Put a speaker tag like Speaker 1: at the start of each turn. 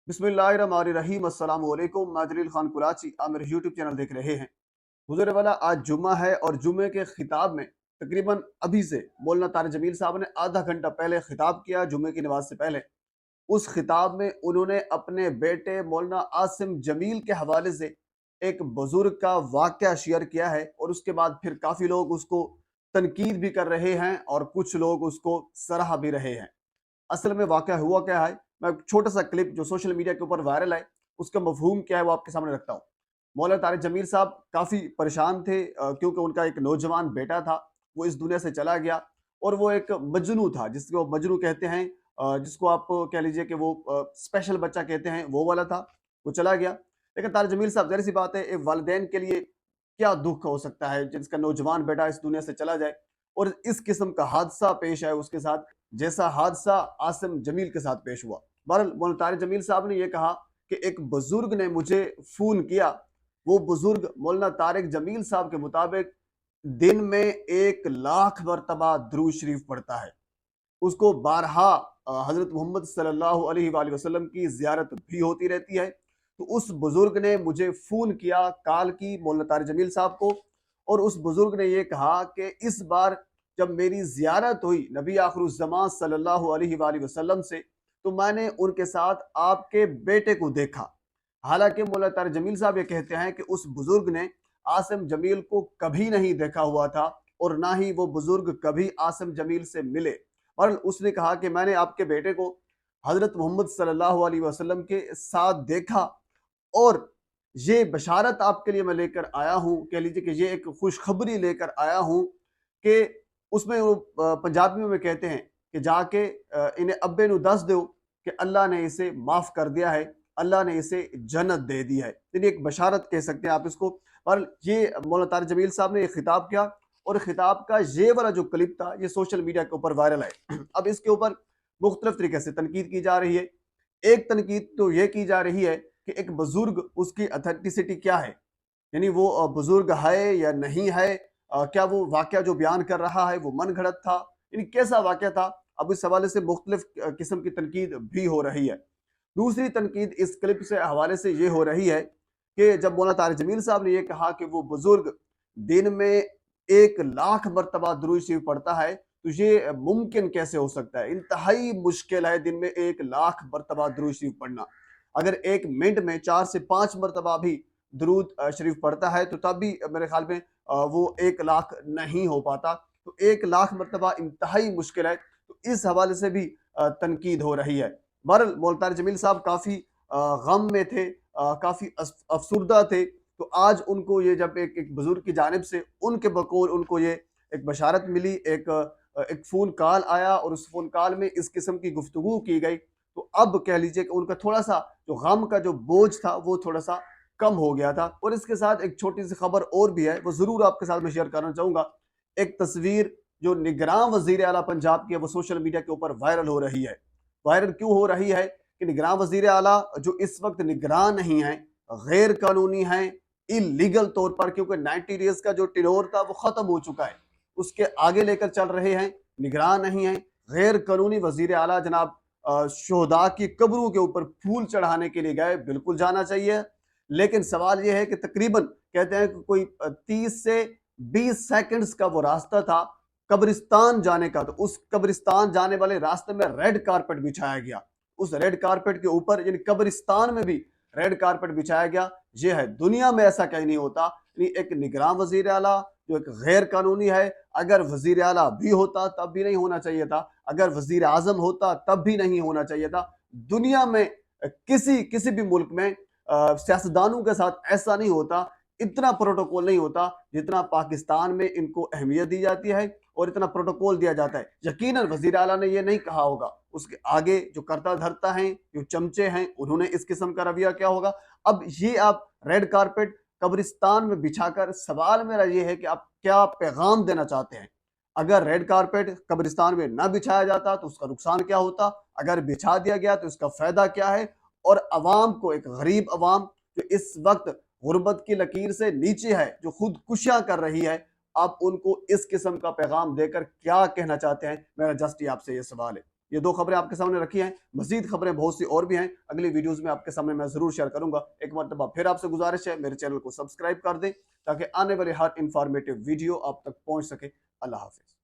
Speaker 1: बिस्मिल्लाहिर्रहमानिर्रहीम अस्सलाम वालेकुम। मैं जलील खान कुराची, आप मेरे यूट्यूब चैनल देख रहे हैं। हुज़ूर वाला आज जुम्मा है और जुम्मे के खिताब में तकरीबन अभी से मौलाना तारिक जमील साहब ने आधा घंटा पहले खिताब किया जुम्मे की नमाज से पहले। उस खिताब में उन्होंने अपने बेटे मौलाना आसिम जमील के हवाले से एक बुजुर्ग का वाक़या शेयर किया है और उसके बाद फिर काफ़ी लोग उसको तनकीद भी कर रहे हैं और कुछ लोग उसको सराह भी रहे हैं। असल में वाक़या हुआ क्या है, मैं एक छोटा-सा क्लिप जो सोशल मीडिया के ऊपर वायरल है, उसका मफ़हूम क्या है वो आपके सामने रखता हूँ। मौलाना तारिक जमील साहब काफ़ी परेशान थे क्योंकि उनका एक नौजवान बेटा था, वो इस दुनिया से चला गया और वो एक मजनू था, जिसको मजनू कहते हैं, जिसको आप कह लीजिए कि वो स्पेशल बच्चा कहते हैं, वो वाला था, वो चला गया। लेकिन तारिक जमील साहब, ज़ाहिर-सी बात है, एक वालिदैन के लिए क्या दुःख हो सकता है, जिसका नौजवान बेटा इस दुनिया से चला जाए और इस किस्म का हादसा पेश आए उसके साथ, जैसा हादसा आसिम जमील के साथ पेश हुआ। बहरहाल मौलाना तारिक जमील साहब ने यह कहा कि एक बुजुर्ग ने मुझे फ़ोन किया। वो बुजुर्ग मौलाना तारिक जमील साहब के मुताबिक दिन में 1 लाख मरतबा दुरूद शरीफ पढ़ता है। उसको बारहा हज़रत मोहम्मद सल्लल्लाहु अलैहि वसल्लम की ज़ियारत भी होती रहती है। तो उस बुजुर्ग ने मुझे फ़ोन किया, कॉल की मौलाना तारिक जमील साहब को, और उस बुजुर्ग ने ये कहा कि इस बार जब मेरी ज़ियारत हुई नबी आखिरुज़्ज़मान सल्लल्लाहु अलैहि वसल्लम से, तो मैंने उनके साथ आपके बेटे को देखा। हालाँकि मौलाना तारिक जमील साहब ये कहते हैं कि उस बुजुर्ग ने आसिम जमील को कभी नहीं देखा हुआ था और ना ही वो बुजुर्ग कभी आसिम जमील से मिले। और उसने कहा कि मैंने आपके बेटे को हज़रत मोहम्मद सल्लल्लाहु अलैहि वसल्लम के साथ देखा और ये बशारत आपके लिए मैं लेकर आया हूँ, कह लीजिए कि ये एक खुशखबरी लेकर आया हूँ कि उसमें वो पंजाबी में कहते हैं कि जाके इन्हें अब्बे नू दस दो कि अल्लाह ने इसे माफ़ कर दिया है, अल्लाह ने इसे जन्नत दे दी है। यानी एक बशारत कह सकते हैं आप इसको। और ये मौलाना तारिक जमील साहब ने ये खिताब किया और खिताब का ये वाला जो क्लिप था, ये सोशल मीडिया के ऊपर वायरल है। अब इसके ऊपर मुख्तलिफ तरीके से तनकीद की जा रही है। एक तनकीद तो ये की जा रही है कि एक बुजुर्ग, उसकी अथेंटिसिटी क्या है, यानी वो बुजुर्ग है या नहीं है, क्या वो वाकया जो बयान कर रहा है वो मन घड़त था, यानी कैसा वाकया था। अब इस हवाले से मुख्तलिफ किस्म की तनकीद भी हो रही है। दूसरी तनकीद इस क्लिप से हवाले से ये हो रही है कि जब मौलाना तारिक जमील साहब ने ये कहा कि वो बुजुर्ग दिन में 1 लाख मरतबा दुरूद शरीफ पढ़ता है, तो ये मुमकिन कैसे हो सकता है? इंतहाई मुश्किल है दिन में 1 लाख मरतबा दुरूद शरीफ पढ़ना। अगर 1 मिनट में 4 से 5 मरतबा भी दुरूद शरीफ पढ़ता है तो तब भी मेरे ख्याल में वो 1 लाख नहीं हो पाता। तो 1 लाख मरतबा इंतहाई मुश्किल है। तो इस हवाले से भी तनकीद हो रही है। बहरहाल मौलाना तारिक जमील साहब काफ़ी गम में थे, काफ़ी अफसुर्दा थे। तो आज उनको ये जब एक बुजुर्ग की जानिब से उनके बकौल उनको ये एक बशारत मिली, एक फ़ोन कॉल आया और उस फ़ोन कॉल में इस किस्म की गुफ्तगू की गई, तो अब कह लीजिए कि उनका थोड़ा-सा जो गम का जो बोझ था वो थोड़ा-सा कम हो गया था। और इसके साथ एक छोटी-सी खबर और भी है, वो ज़रूर आपके साथ मैं शेयर करना चाहूँगा। एक तस्वीर जो निगरान वज़ीर आला पंजाब की है, वो सोशल मीडिया के ऊपर वायरल हो रही है। वायरल क्यों हो रही है कि निगरान वज़ीर आला जो इस वक़्त निगरान नहीं हैं, गैर कानूनी हैं, इल्लीगल तौर पर, क्योंकि 90 डेज़ का जो टेन्योर था वो ख़त्म हो चुका है। उसके आगे लेकर चल रहे हैं, निगरान नहीं हैं, गैर कानूनी वज़ीर आला जनाब शुहदा की कब्रों के ऊपर फूल चढ़ाने के लिए गए, बिल्कुल जाना चाहिए। लेकिन सवाल ये है कि तकरीबन कहते हैं कि कोई 30 से 20 सेकंड्स का वो रास्ता था कब्रिस्तान जाने का, तो उस कब्रिस्तान जाने वाले रास्ते में रेड कारपेट बिछाया गया। उस रेड कारपेट के ऊपर, यानी कब्रिस्तान में भी रेड कारपेट बिछाया गया। ये है, दुनिया में ऐसा कहीं नहीं होता। यानी एक निगरान वज़ीर आला जो एक गैर कानूनी है, अगर वज़ीर आला भी होता तब भी नहीं होना चाहिए था, अगर वज़ीर आज़म होता तब भी नहीं होना चाहिए था। दुनिया में किसी भी मुल्क में सियासतदानों के साथ ऐसा नहीं होता, इतना प्रोटोकॉल नहीं होता जितना पाकिस्तान में इनको अहमियत दी जाती है और इतना प्रोटोकॉल दिया जाता है। यकीनन वज़ीर आला ने ये नहीं कहा होगा, उसके आगे जो करता धरता हैं, जो चमचे हैं, उन्होंने इस किस्म का रवैया किया होगा। अब ये आप रेड कारपेट कब्रिस्तान में बिछाकर, सवाल मेरा ये है कि आप क्या पैगाम देना चाहते हैं? अगर रेड कारपेट कब्रिस्तान में ना बिछाया जाता तो उसका नुकसान क्या होता? अगर बिछा दिया गया तो इसका फ़ायदा क्या है? और अवाम को, एक गरीब अवाम जो इस वक़्त गुर्बत की लकीर से नीचे है, जो खुदकुशियाँ कर रही है, आप उनको इस किस्म का पैगाम देकर क्या कहना चाहते हैं? मेरा जस्ट ये आपसे ये सवाल है। یہ 2 خبریں آپ کے سامنے رکھی ہیں، مزید خبریں بہت سی اور بھی ہیں، اگلی ویڈیوز میں آپ کے سامنے میں ضرور شیئر کروں گا۔ ایک مرتبہ پھر آپ سے گزارش ہے میرے چینل کو سبسکرائب کر دیں تاکہ آنے والے ہر انفارمیٹیو ویڈیو آپ تک پہنچ سکے۔ اللہ حافظ۔